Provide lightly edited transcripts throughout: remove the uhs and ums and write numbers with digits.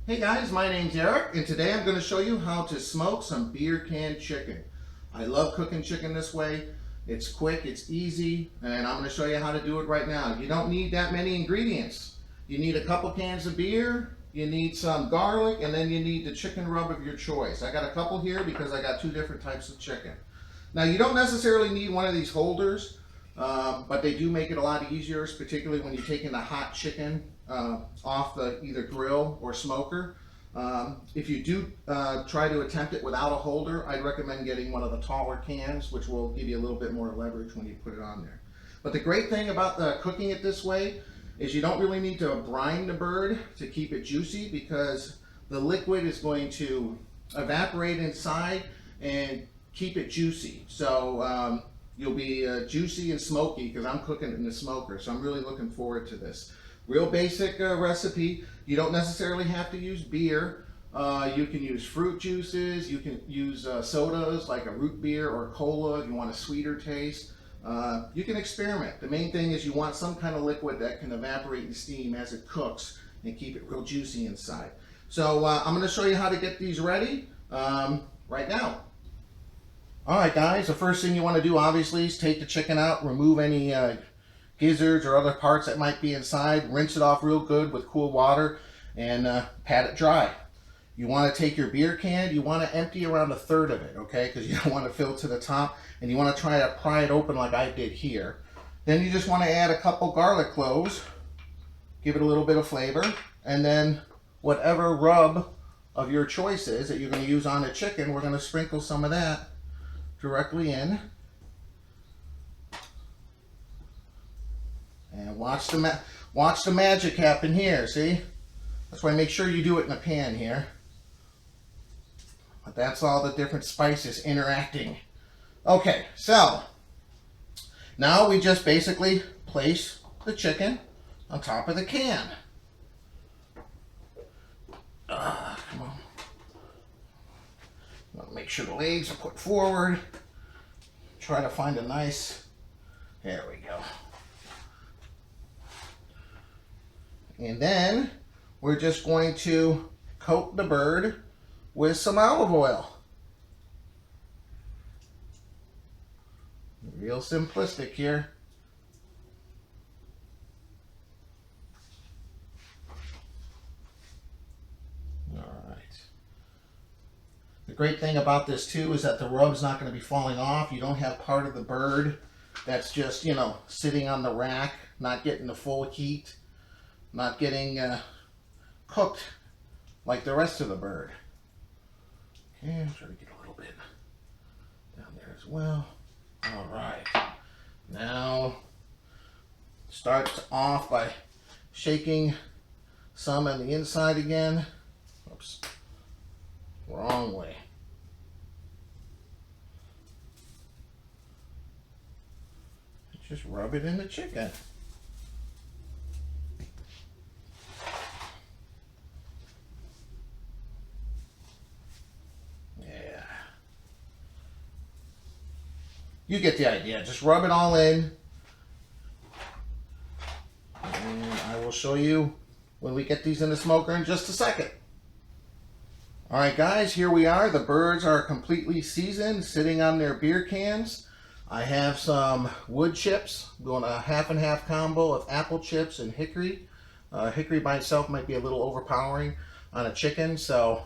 Hey guys, my name's Eric, and today I'm going to show you how to smoke some beer can chicken. I love cooking chicken this way. It's quick, it's easy, and I'm going to show you how to do it right now. You don't need that many ingredients. You need a couple cans of beer, you need some garlic, and then you need the chicken rub of your choice. I got a couple here because I got two different types of chicken. Now you don't necessarily need one of these holders, but they do make it a lot easier, particularly when you're taking the hot chicken off the either grill or smoker. If you do try to attempt it without a holder, I'd recommend getting one of the taller cans, which will give you a little bit more leverage when you put it on there. But the great thing about cooking it this way is you don't really need to brine the bird to keep it juicy, because the liquid is going to evaporate inside and keep it juicy. So you'll be juicy and smoky, because I'm cooking it in the smoker. So I'm really looking forward to this. Real basic recipe. You don't necessarily have to use beer. You can use fruit juices. You can use sodas like a root beer or cola if you want a sweeter taste. You can experiment. The main thing is you want some kind of liquid that can evaporate in steam as it cooks and keep it real juicy inside. So I'm going to show you how to get these ready right now. Alright guys, the first thing you want to do obviously is take the chicken out, remove any gizzards or other parts that might be inside, rinse it off real good with cool water, and pat it dry. You want to take your beer can, you want to empty around a third of it, okay, because you don't want to fill to the top, and you want to try to pry it open like I did here. Then you just want to add a couple garlic cloves, give it a little bit of flavor, and then whatever rub of your choice is that you're going to use on the chicken, we're going to sprinkle some of that directly in. And watch the magic happen here, see? That's why make sure you do it in a pan here. But that's all the different spices interacting. Okay, so now we just basically place the chicken on top of the can. Come on. Make sure the legs are put forward. Try to find a nice, there we go. And then we're just going to coat the bird with some olive oil. Real simplistic here. The great thing about this too is that the rub's not going to be falling off. You don't have part of the bird that's just, you know, sitting on the rack, not getting the full heat, not getting cooked like the rest of the bird. Okay, I'll try to get a little bit down there as well. All right. Now, start off by shaking some on the inside again. Oops. Wrong way. Just rub it in the chicken. Yeah. You get the idea. Just rub it all in. And I will show you when we get these in the smoker in just a second. Alright guys, here we are. The birds are completely seasoned, sitting on their beer cans. I have some wood chips, going a half and half combo of apple chips and hickory. Hickory by itself might be a little overpowering on a chicken, so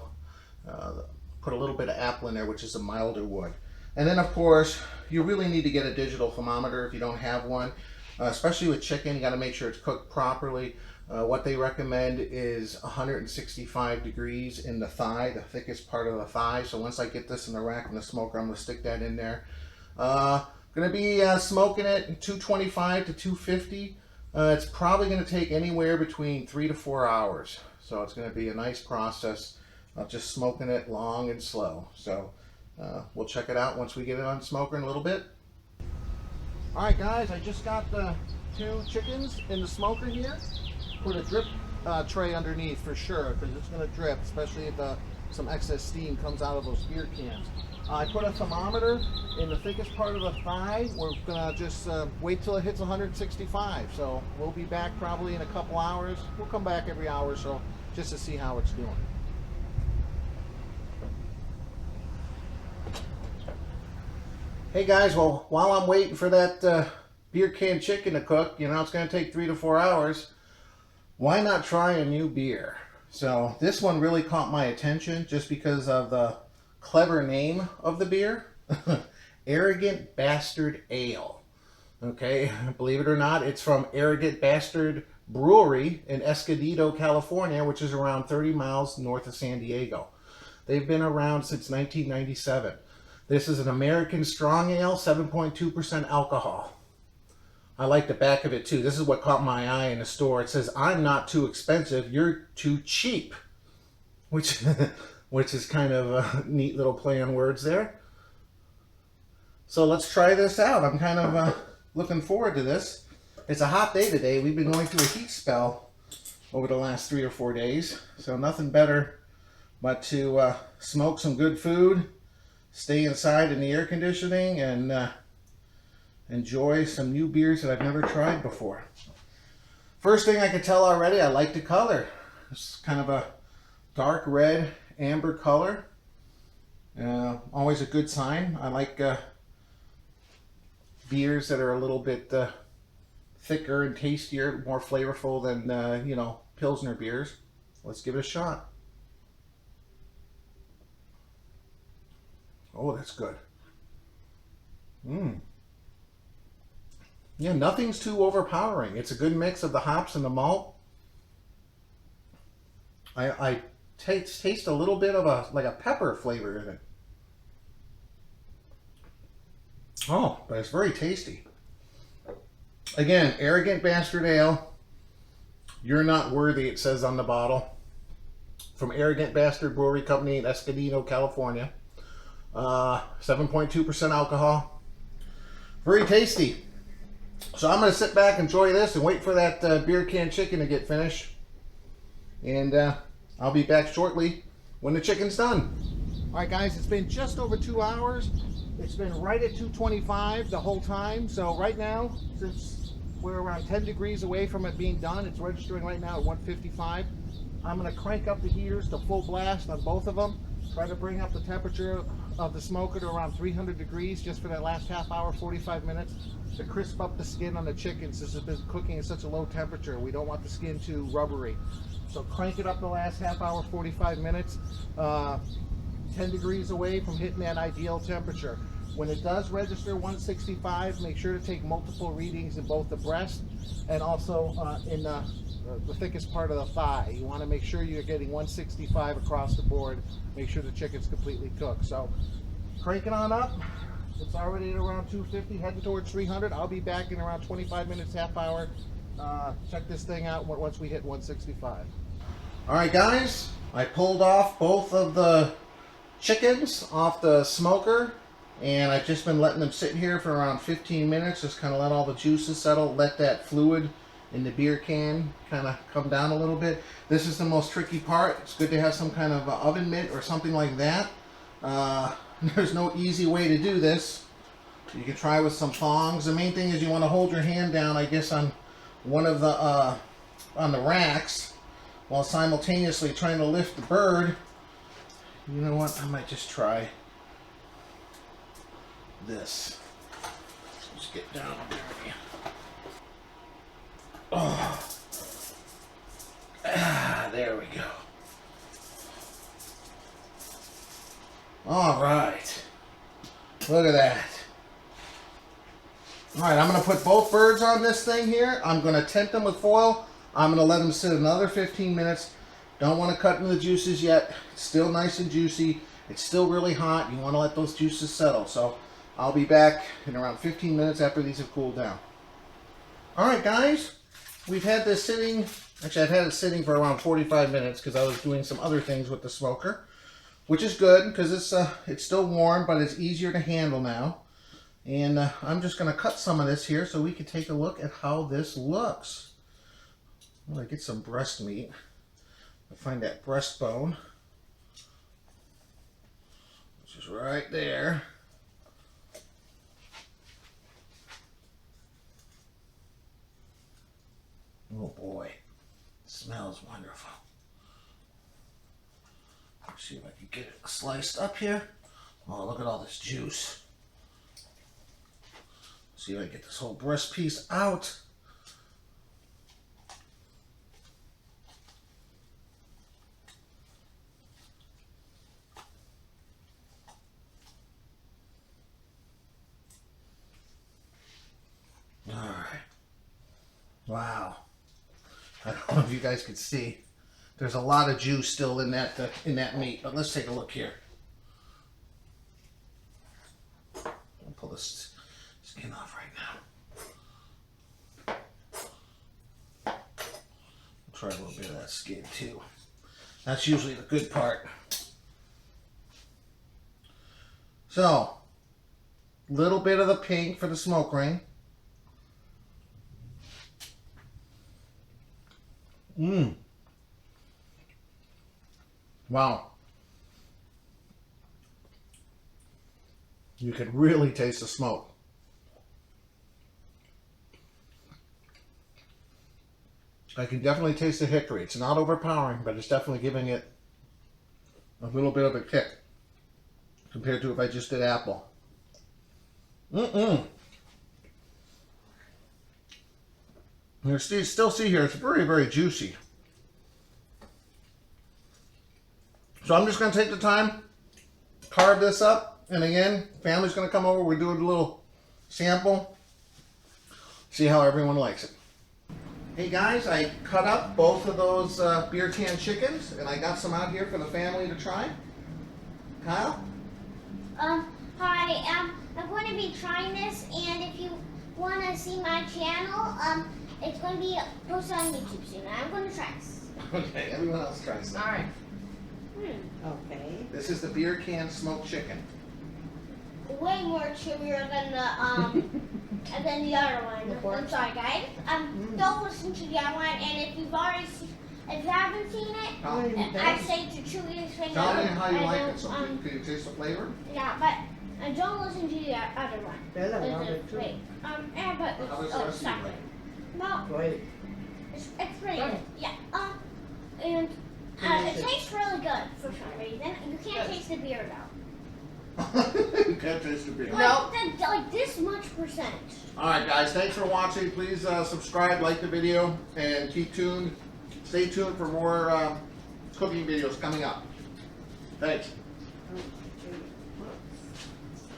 put a little bit of apple in there, which is a milder wood. And then of course, you really need to get a digital thermometer if you don't have one. Especially with chicken, you got to make sure it's cooked properly. What they recommend is 165 degrees in the thigh, the thickest part of the thigh. So once I get this in the rack in the smoker, I'm going to stick that in there. Going to be smoking it 225 to 250. It's probably going to take anywhere between 3 to 4 hours. So it's going to be a nice process of just smoking it long and slow. So we'll check it out once we get it on smoker in a little bit. Alright guys, I just got the 2 chickens in the smoker here. Put a drip tray underneath for sure, because it's going to drip, especially if some excess steam comes out of those beer cans. I put a thermometer in the thickest part of the thigh. We're going to just wait till it hits 165. So we'll be back probably in a couple hours. We'll come back every hour or so just to see how it's doing. Hey guys, well, while I'm waiting for that beer can chicken to cook, you know, it's going to take 3 to 4 hours. Why not try a new beer? So this one really caught my attention just because of the clever name of the beer. Arrogant Bastard Ale. Okay, believe it or not, it's from Arrogant Bastard Brewery in Escondido, California, which is around 30 miles north of San Diego. They've been around since 1997. This is an American strong ale, 7.2% alcohol. I like the back of it too. This is what caught my eye in the store. It says, "I'm not too expensive, you're too cheap," which is kind of a neat little play on words there. So let's try this out. I'm kind of looking forward to this. It's a hot day today. We've been going through a heat spell over the last 3 or 4 days. So nothing better but to smoke some good food, stay inside in the air conditioning, and enjoy some new beers that I've never tried before. First thing I can tell already, I like the color. It's kind of a dark red, amber color. Always a good sign. I like beers that are a little bit thicker and tastier, more flavorful than, you know, Pilsner beers. Let's give it a shot. Oh, that's good. Yeah, nothing's too overpowering. It's a good mix of the hops and the malt. I taste a little bit of a pepper flavor in it. Oh, but it's very tasty. Again, Arrogant Bastard Ale. You're not worthy, it says on the bottle. From Arrogant Bastard Brewery Company in Escondido, California. 7.2% alcohol. Very tasty. So I'm going to sit back, enjoy this, and wait for that beer can chicken to get finished. And I'll be back shortly when the chicken's done. All right, guys, it's been just over 2 hours. It's been right at 225 the whole time. So right now, since we're around 10 degrees away from it being done, it's registering right now at 155. I'm going to crank up the heaters to full blast on both of them. Try to bring up the temperature of the smoker to around 300 degrees just for that last half hour, 45 minutes, to crisp up the skin on the chicken since it's been cooking at such a low temperature. We don't want the skin too rubbery. So crank it up the last half hour, 45 minutes, 10 degrees away from hitting that ideal temperature. When it does register 165, make sure to take multiple readings in both the breast and also in the thickest part of the thigh. You want to make sure you're getting 165 across the board. Make sure the chicken's completely cooked. So crank it on up. It's already at around 250, heading towards 300. I'll be back in around 25 minutes, half hour. Check this thing out once we hit 165. All right, guys, I pulled off both of the chickens off the smoker, and I've just been letting them sit here for around 15 minutes, just kind of let all the juices settle, let that fluid in the beer can kind of come down a little bit. This is the most tricky part. It's good to have some kind of oven mitt or something like that. There's no easy way to do this. You can try with some thongs. The main thing is you want to hold your hand down, I guess, on one of the on the racks while simultaneously trying to lift the bird. You know what? I might just try this. Just get down there. Oh. There we go. All right. Look at that. All right, I'm going to put both birds on this thing here. I'm going to tent them with foil. I'm going to let them sit another 15 minutes. Don't want to cut into the juices yet. It's still nice and juicy. It's still really hot. You want to let those juices settle. So I'll be back in around 15 minutes after these have cooled down. All right, guys. We've had this sitting. Actually, I've had it sitting for around 45 minutes because I was doing some other things with the smoker, which is good because it's still warm, but it's easier to handle now. And I'm just going to cut some of this here so we can take a look at how this looks. I'm going to get some breast meat. I'll find that breastbone, which is right there. Oh boy, it smells wonderful. See if I can get it sliced up here. Oh, look at all this juice. See if I can get this whole breast piece out. All right. Wow. I don't know if you guys can see. There's a lot of juice still in that meat, but let's take a look here. I'll pull this skin off right now. I'll try a little bit of that skin too. That's usually the good part. So, little bit of the pink for the smoke ring. Mmm. Wow. You can really taste the smoke. I can definitely taste the hickory. It's not overpowering, but it's definitely giving it a little bit of a kick compared to if I just did apple. You still see here, it's very, very juicy. So I'm just going to take the time, carve this up, and again, family's going to come over. We're doing a little sample, see how everyone likes it. Hey guys, I cut up both of those beer can chickens, and I got some out here for the family to try. Kyle? Hi, I'm going to be trying this, and if you want to see my channel, it's going to be posted on YouTube soon. I'm going to try this. Okay, everyone else tries that. All right. Okay. This is the beer can smoked chicken. Way more chewier than the other one. I'm sorry, guys. Don't listen to the other one, and if you haven't seen it, I say to chew this thing. Tell me how you like it. So can you taste the flavor? Yeah, but don't listen to the other one. Wait. Yeah, but How does the rest of you like it? Well, it's pretty good. Yeah. And it tastes really good for some reason. You can't taste the beer though. You can't taste the beer. Like this much percent. Alright guys, thanks for watching. Please subscribe, like the video, and keep tuned. Stay tuned for more cooking videos coming up. Thanks.